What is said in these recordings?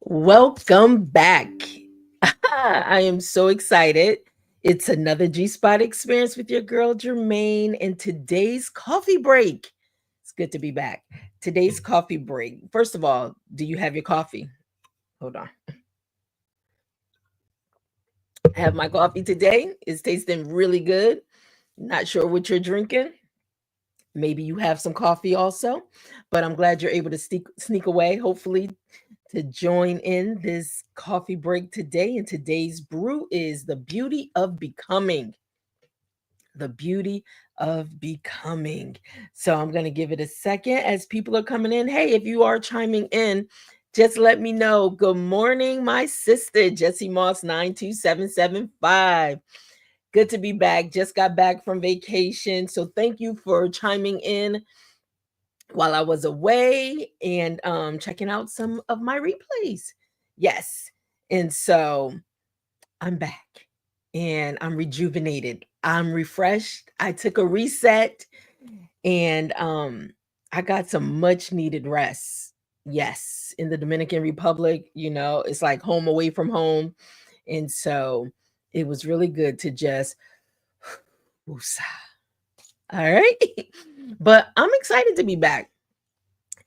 Welcome back. I am so excited. It's another G Spot experience with your girl Germaine and today's coffee break. It's good to be back. Today's coffee break. First of all, do you have your coffee? Hold on. I have my coffee today. It's tasting really good. Not sure what you're drinking. Maybe you have some coffee also, but I'm glad you're able to sneak away, hopefully, to join in this coffee break today. And today's brew is the beauty of becoming. The beauty of becoming. So I'm going to give it a second as people are coming in. Hey, if you are chiming in, just let me know. Good morning, my sister, Jessie Moss 92775. Good to be back. Just got back from vacation. So thank you for chiming in while I was away and checking out some of my replays. Yes. And so I'm back and I'm rejuvenated. I'm refreshed. I took a reset and I got some much needed rest. Yes, in the Dominican Republic, it's like home away from home. And so it was really good to just woosah. All right. But I'm excited to be back.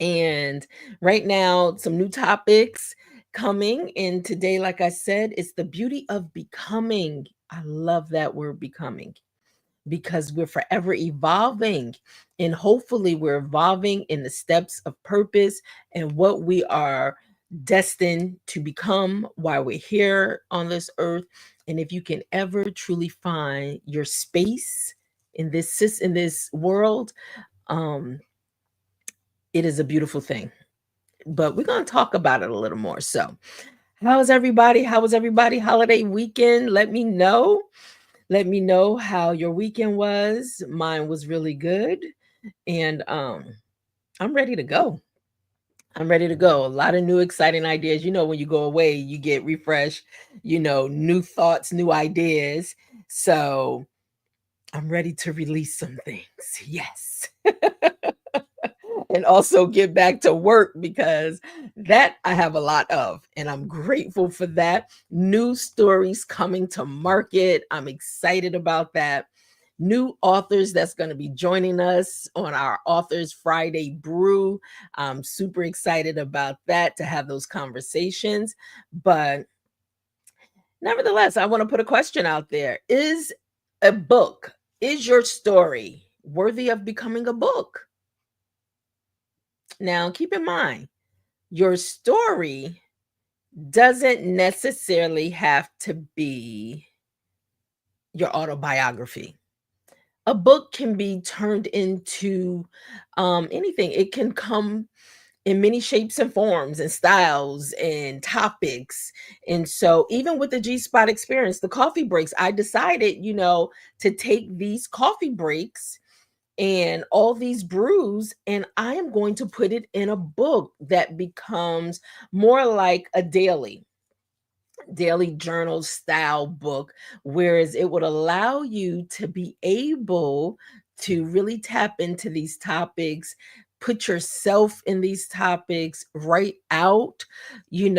And right now, some new topics coming. And today, like I said, it's the beauty of becoming. I love that word becoming because we're forever evolving. And hopefully, we're evolving in the steps of purpose and what we are destined to become while we're here on this earth. And if you can ever truly find your space in this world, um, it is a beautiful thing. But we're going to talk about it a little more. So, how's everybody? How was everybody holiday weekend? Let me know. Let me know how your weekend was. Mine was really good. And I'm ready to go. I'm ready to go. A lot of new exciting ideas. When you go away, you get refreshed, new thoughts, new ideas. So, I'm ready to release some things. Yes. And also get back to work because that I have a lot of, and I'm grateful for that. New stories coming to market. I'm excited about that. New authors that's going to be joining us on our Authors Friday Brew. I'm super excited about that to have those conversations. But nevertheless, I want to put a question out there. Is your story worthy of becoming a book? Now, keep in mind, your story doesn't necessarily have to be your autobiography. A book can be turned into anything. It can come in many shapes and forms and styles and topics. And so, even with the G Spot experience, the coffee breaks, I decided, to take these coffee breaks and all these brews, and I am going to put it in a book that becomes more like a daily journal style book, whereas it would allow you to be able to really tap into these topics, put yourself in these topics, write out, your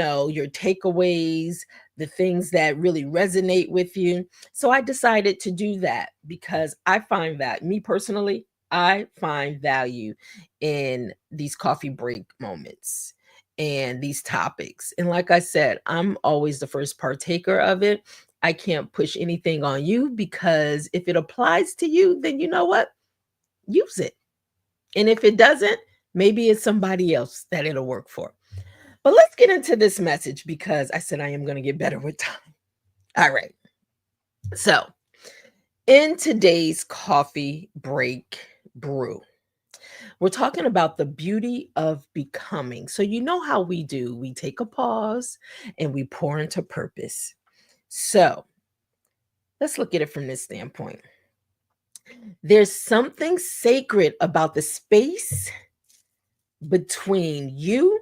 takeaways, the things that really resonate with you. So I decided to do that because I find that, me personally, I find value in these coffee break moments and these topics. And like I said, I'm always the first partaker of it. I can't push anything on you because if it applies to you, then you know what? Use it. And if it doesn't, maybe it's somebody else that it'll work for. But let's get into this message because I said I am going to get better with time. All right. So, in today's coffee break brew, we're talking about the beauty of becoming. So, you know how we do. We take a pause and we pour into purpose. So, let's look at it from this standpoint. There's something sacred about the space between you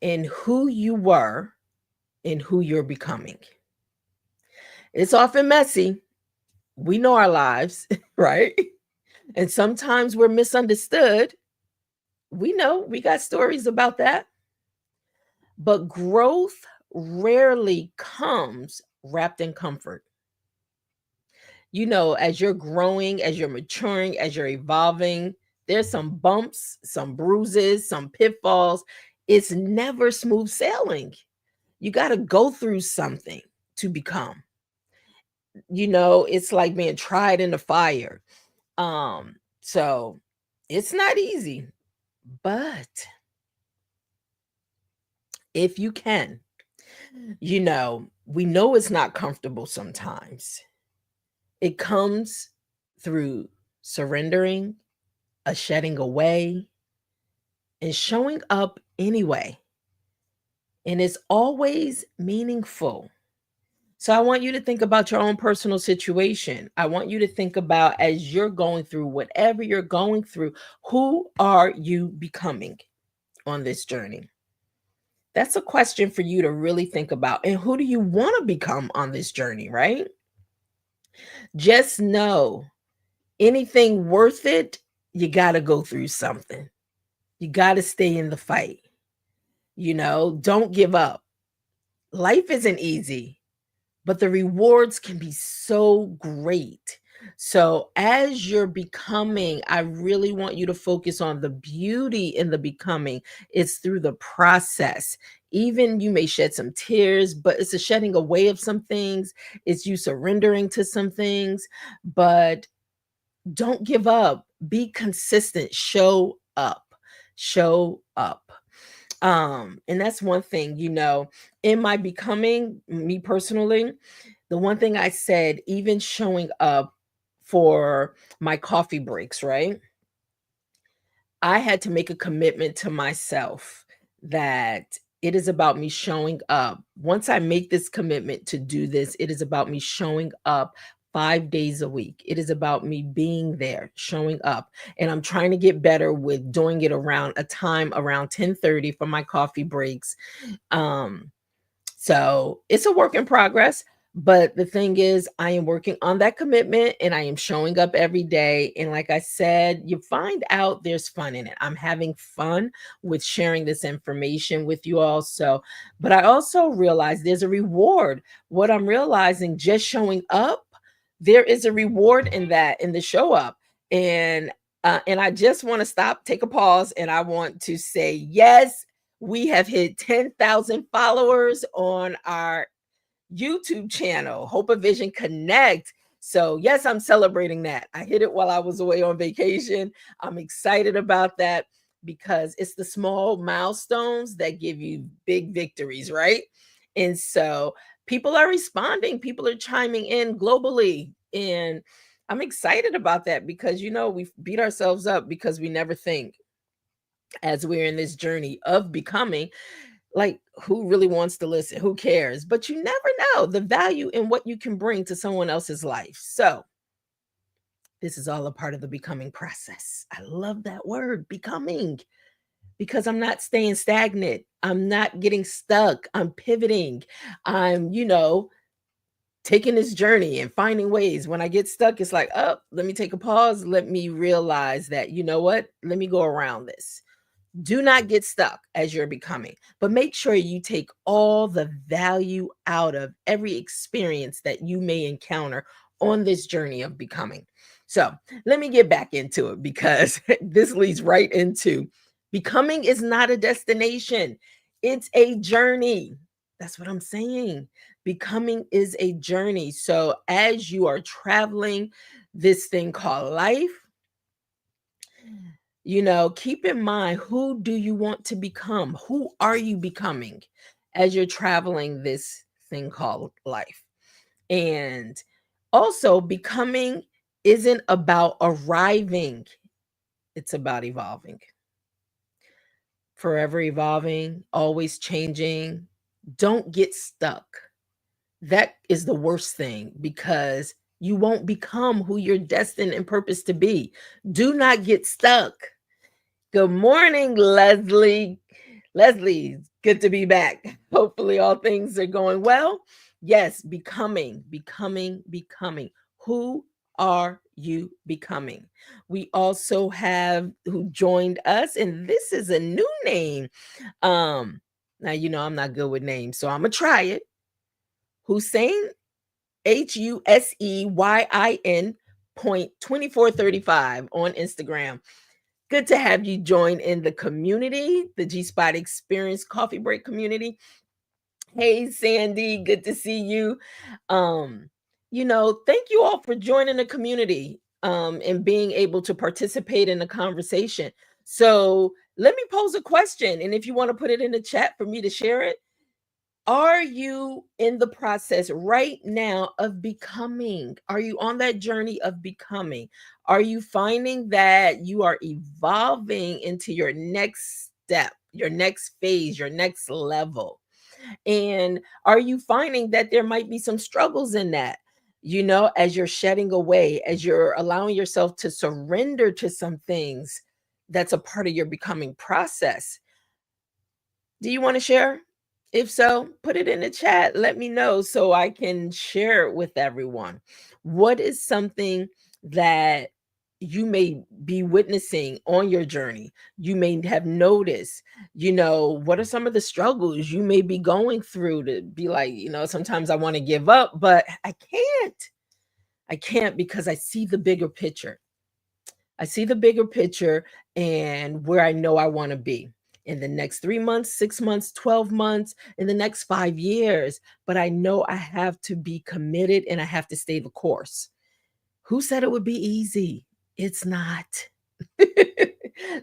and who you were and who you're becoming. It's often messy. We know our lives, right? And sometimes we're misunderstood. We know we got stories about that. but growth rarely comes wrapped in comfort. As you're growing, as you're maturing, as you're evolving, there's some bumps, some bruises, some pitfalls. It's never smooth sailing. You got to go through something to become. It's like being tried in the fire. So it's not easy, but if you can, we know it's not comfortable sometimes. It comes through surrendering, a shedding away, and showing up anyway. And it's always meaningful. So I want you to think about your own personal situation. I want you to think about, as you're going through whatever you're going through, who are you becoming on this journey? That's a question for you to really think about. And who do you want to become on this journey, right? Just know, anything worth it, you got to go through something. You got to stay in the fight. Don't give up. Life isn't easy, but the rewards can be so great. So, as you're becoming, I really want you to focus on the beauty in the becoming. It's through the process. Even you may shed some tears, but it's a shedding away of some things. It's you surrendering to some things, but don't give up. Be consistent. Show up. Show up. And that's one thing, in my becoming, me personally, the one thing I said, even showing up for my coffee breaks, right? I had to make a commitment to myself that it is about me showing up. Once I make this commitment to do this, it is about me showing up 5 days a week. It is about me being there, showing up. And I'm trying to get better with doing it around a time around 10:30 for my coffee breaks. Um, so it's a work in progress. But the thing is, I am working on that commitment and I am showing up every day. And like I said, you find out there's fun in it. I'm having fun with sharing this information with you all. So, but I also realize there's a reward. What I'm realizing, just showing up, there is a reward in that, in the show up. And I just want to stop, take a pause, and I want to say, yes, we have hit 10,000 followers on our YouTube channel, Hope of Vision Connect. So, yes, I'm celebrating that. I hit it while I was away on vacation. I'm excited about that because it's the small milestones that give you big victories, right? And so, people are responding, people are chiming in globally. And I'm excited about that because, we beat ourselves up because we never think, as we're in this journey of becoming, like, who really wants to listen? Who cares? But you never know the value in what you can bring to someone else's life. So, this is all a part of the becoming process. I love that word, becoming, because I'm not staying stagnant. I'm not getting stuck. I'm pivoting. I'm, taking this journey and finding ways. When I get stuck, it's like, oh, let me take a pause. Let me realize that, you know what? Let me go around this. Do not get stuck as you're becoming, but make sure you take all the value out of every experience that you may encounter on this journey of becoming. So let me get back into it because this leads right into becoming is not a destination, it's a journey. That's what I'm saying. Becoming is a journey. So as you are traveling this thing called life, keep in mind, who do you want to become? Who are you becoming as you're traveling this thing called life? And also, becoming isn't about arriving, it's about evolving. Forever evolving, always changing. Don't get stuck. That is the worst thing because you won't become who you're destined and purposed to be. Do not get stuck. Good morning, Leslie. Leslie, good to be back. Hopefully, all things are going well. Yes, becoming, becoming, becoming. Who are you becoming? We also have who joined us, and this is a new name. Um, Now, I'm not good with names, so I'm going to try it. Hussein, Husseyin point 2435 on Instagram. Good to have you join in the community, the G Spot Experience Coffee Break community. Hey, Sandy, good to see you. Um, thank you all for joining the community and being able to participate in the conversation. So, let me pose a question, and if you want to put it in the chat for me to share it, are you in the process right now of becoming? Are you on that journey of becoming? Are you finding that you are evolving into your next step, your next phase, your next level? And are you finding that there might be some struggles in that? As you're shedding away, as you're allowing yourself to surrender to some things, that's a part of your becoming process. Do you want to share? If so, put it in the chat. Let me know so I can share it with everyone. What is something that you may be witnessing on your journey? You may have noticed, what are some of the struggles you may be going through to be like, sometimes I want to give up, but I can't. I can't because I see the bigger picture. I see the bigger picture and where I know I want to be in the next 3 months, 6 months, 12 months, in the next 5 years. But I know I have to be committed and I have to stay the course. Who said it would be easy? It's not.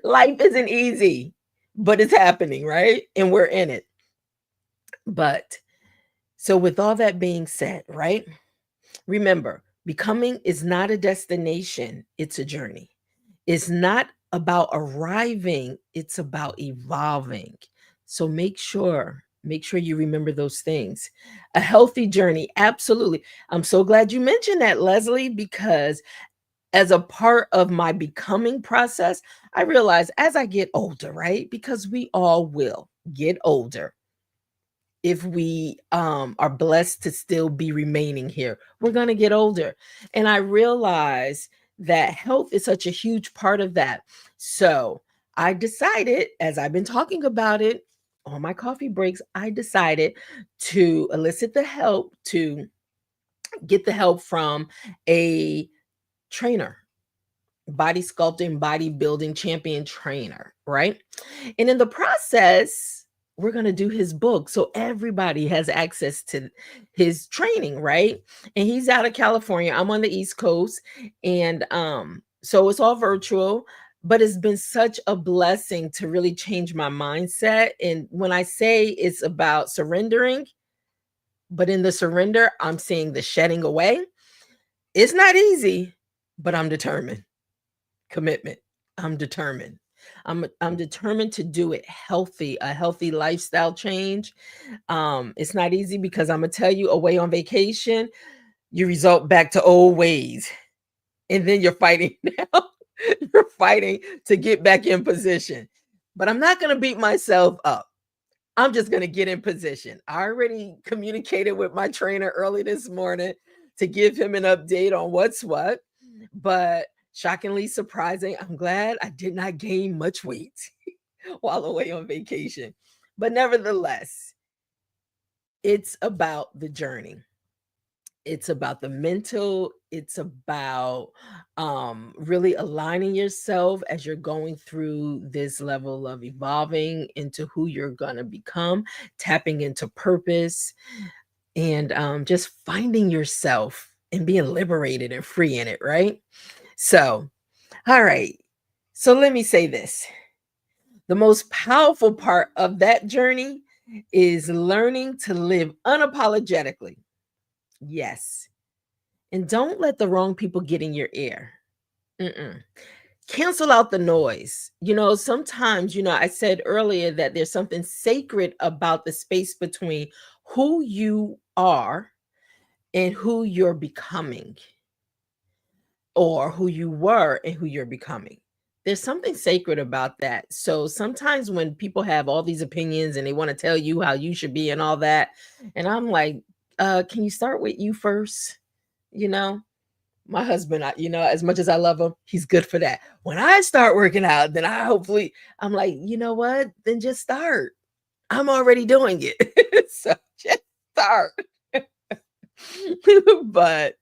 Life isn't easy, but it's happening, right? And we're in it. But so, with all that being said, right? Remember, becoming is not a destination, it's a journey. It's not about arriving, it's about evolving. So make sure you remember those things. A healthy journey, absolutely. I'm so glad you mentioned that, Leslie, because as a part of my becoming process, I realize as I get older, right? Because we all will get older if we are blessed to still be remaining here. We're going to get older. And I realize that health is such a huge part of that. So I decided, as I've been talking about it on my coffee breaks, I decided to elicit the help, to get the help from a trainer, body sculpting, bodybuilding champion trainer, right? And in the process, we're going to do his book. So everybody has access to his training, right? And he's out of California. I'm on the East Coast. And so it's all virtual, but it's been such a blessing to really change my mindset. And when I say it's about surrendering, but in the surrender, I'm seeing the shedding away. It's not easy, but I'm determined. Commitment. I'm determined. I'm determined to do it healthy, a healthy lifestyle change. It's not easy because I'm gonna tell you, away on vacation, you result back to old ways, and then you're fighting now. You're fighting to get back in position. But I'm not gonna beat myself up. I'm just gonna get in position. I already communicated with my trainer early this morning to give him an update on what's what. But shockingly surprising, I'm glad I did not gain much weight while away on vacation. But nevertheless, it's about the journey. It's about the mental, it's about really aligning yourself as you're going through this level of evolving into who you're going to become, tapping into purpose, and just finding yourself and being liberated and free in it, right? So, all right. So let me say this. The most powerful part of that journey is learning to live unapologetically. Yes. And don't let the wrong people get in your ear. Mm-mm. Cancel out the noise. Sometimes, I said earlier that there's something sacred about the space between who you are and who you're becoming, or who you were and who you're becoming. There's something sacred about that. So sometimes when people have all these opinions and they want to tell you how you should be and all that, and I'm like, can you start with you first? You know, my husband, as much as I love him, he's good for that. When I start working out, then I'm like, you know what? Then just start. I'm already doing it. So just start. But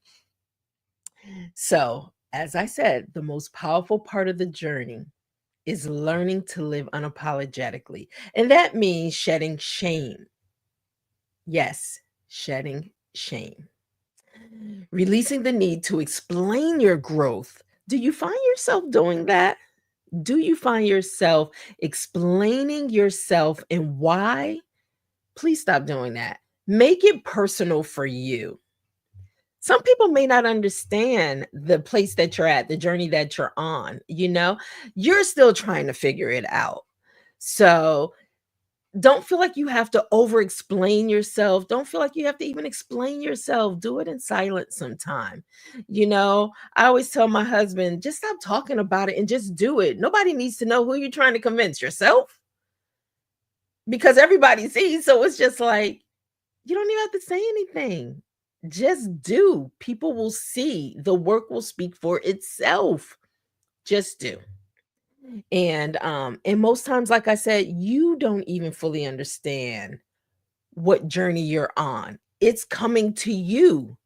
so, as I said, the most powerful part of the journey is learning to live unapologetically. And that means shedding shame. Yes, shedding shame. Releasing the need to explain your growth. Do you find yourself doing that? Do you find yourself explaining yourself and why? Please stop doing that. Make it personal for you. Some people may not understand the place that you're at, the journey that you're on, you're still trying to figure it out. So don't feel like you have to over explain yourself. Don't feel like you have to even explain yourself. Do it in silence sometime. I always tell my husband, just stop talking about it and just do it. Nobody needs to know who you're trying to convince, yourself, because everybody sees. So it's just like, you don't even have to say anything. Just do. People will see. The work will speak for itself. Just do. And most times, like I said, you don't even fully understand what journey you're on. It's coming to you.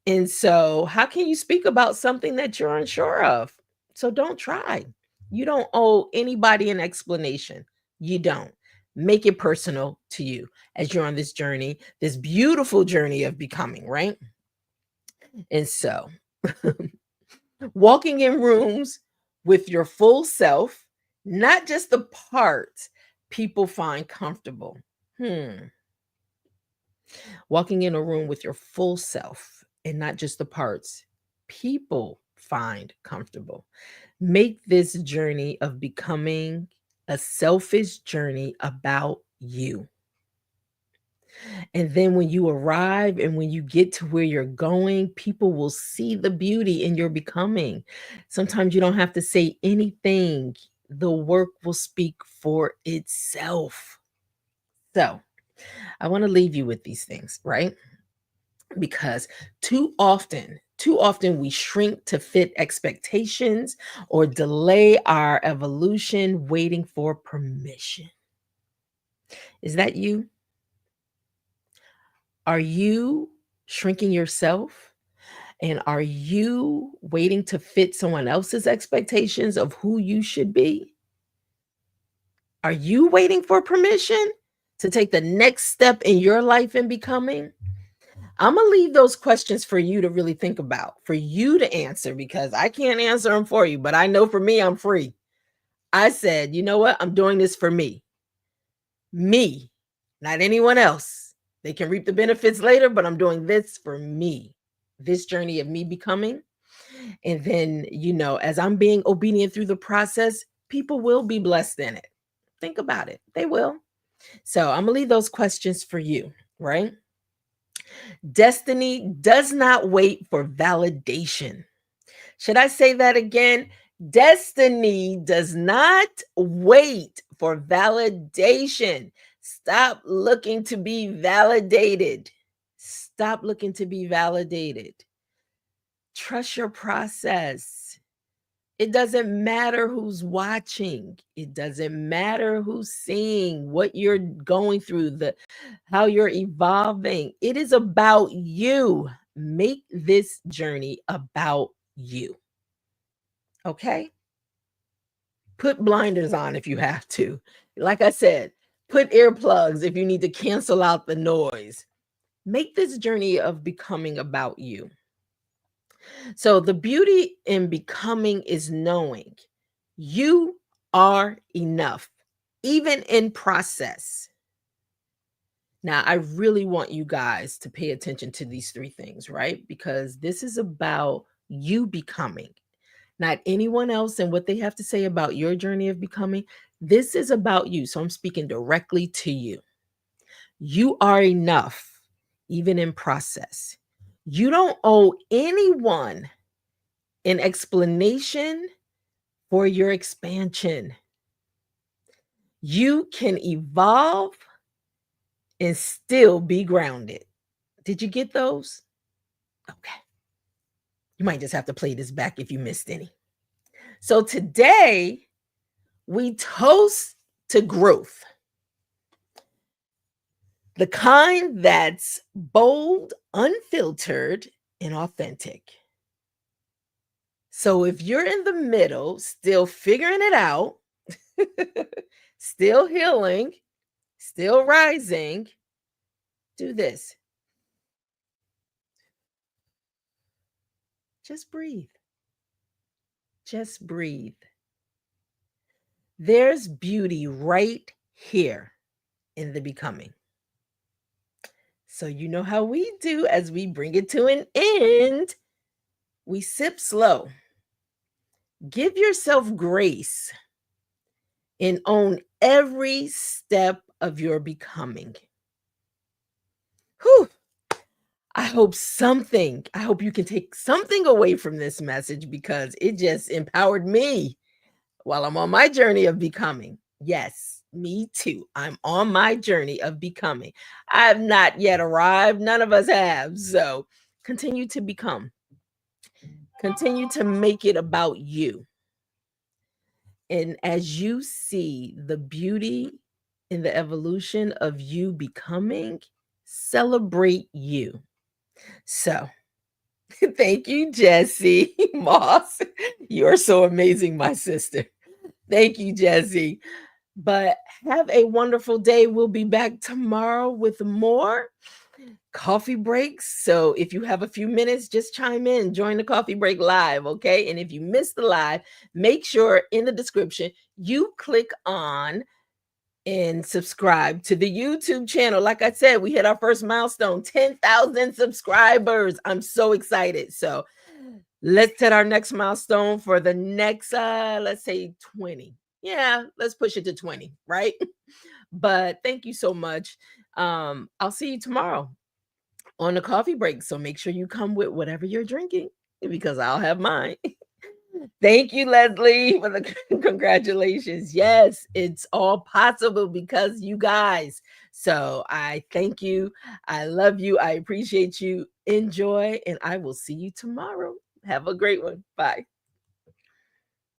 And so, how can you speak about something that you're unsure of? So don't try. You don't owe anybody an explanation. You don't. Make it personal to you as you're on this journey, this beautiful journey of becoming, right? And so, walking in rooms with your full self, not just the parts people find comfortable. Walking in a room with your full self and not just the parts people find comfortable. Make this journey of becoming a selfish journey about you. And then when you arrive and when you get to where you're going, people will see the beauty in your becoming. Sometimes you don't have to say anything, the work will speak for itself. So, I want to leave you with these things, right? Because too often we shrink to fit expectations or delay our evolution waiting for permission. Is that you? Are you shrinking yourself? And are you waiting to fit someone else's expectations of who you should be? Are you waiting for permission to take the next step in your life and becoming? I'm going to leave those questions for you to really think about, for you to answer, because I can't answer them for you. But I know for me, I'm free. I said, you know what? I'm doing this for me, not anyone else. They can reap the benefits later, but I'm doing this for me, this journey of me becoming. And then, as I'm being obedient through the process, people will be blessed in it. Think about it. They will. So I'm going to leave those questions for you, right? Destiny does not wait for validation. Should I say that again? Destiny does not wait for validation. Stop looking to be validated. Stop looking to be validated. Trust your process. It doesn't matter who's watching. It doesn't matter who's seeing what you're going through, how you're evolving. It is about you. Make this journey about you. Okay? Put blinders on if you have to. Like I said, put earplugs if you need to cancel out the noise. Make this journey of becoming about you. So, the beauty in becoming is knowing you are enough, even in process. Now, I really want you guys to pay attention to these three things, right? Because this is about you becoming, not anyone else and what they have to say about your journey of becoming. This is about you. So I'm speaking directly to you. You are enough, even in process. You don't owe anyone an explanation for your expansion. You can evolve and still be grounded. Did you get those? Okay. You might just have to play this back if you missed any. So today, we toast to growth. The kind that's bold, unfiltered, and authentic. So if you're in the middle, still figuring it out, still healing, still rising, do this. Just breathe. Just breathe. There's beauty right here in the becoming. So, you know how we do as we bring it to an end. We sip slow. Give yourself grace and own every step of your becoming. Whew. I hope you can take something away from this message because it just empowered me while I'm on my journey of becoming. Yes, me too. I'm on my journey of becoming. I have not yet arrived. None of us have. So continue to become, continue to make it about you. And as you see the beauty in the evolution of you becoming, celebrate you. So, thank you, Jessie Moss. You are so amazing, my sister. Thank you, Jessie. But have a wonderful day. We'll be back tomorrow with more coffee breaks. So if you have a few minutes, just chime in, join the coffee break live, okay? And if you missed the live, make sure in the description you click on and subscribe to the YouTube channel. Like I said, we hit our first milestone, 10,000 subscribers. I'm so excited. So let's set our next milestone for the next, let's say 20. Yeah, let's push it to 20, right? But thank you so much. I'll see you tomorrow on the coffee break. So make sure you come with whatever you're drinking because I'll have mine. Thank you, Leslie, for the congratulations. Yes, it's all possible because you guys. So I thank you. I love you. I appreciate you. Enjoy, and I will see you tomorrow. Have a great one. Bye.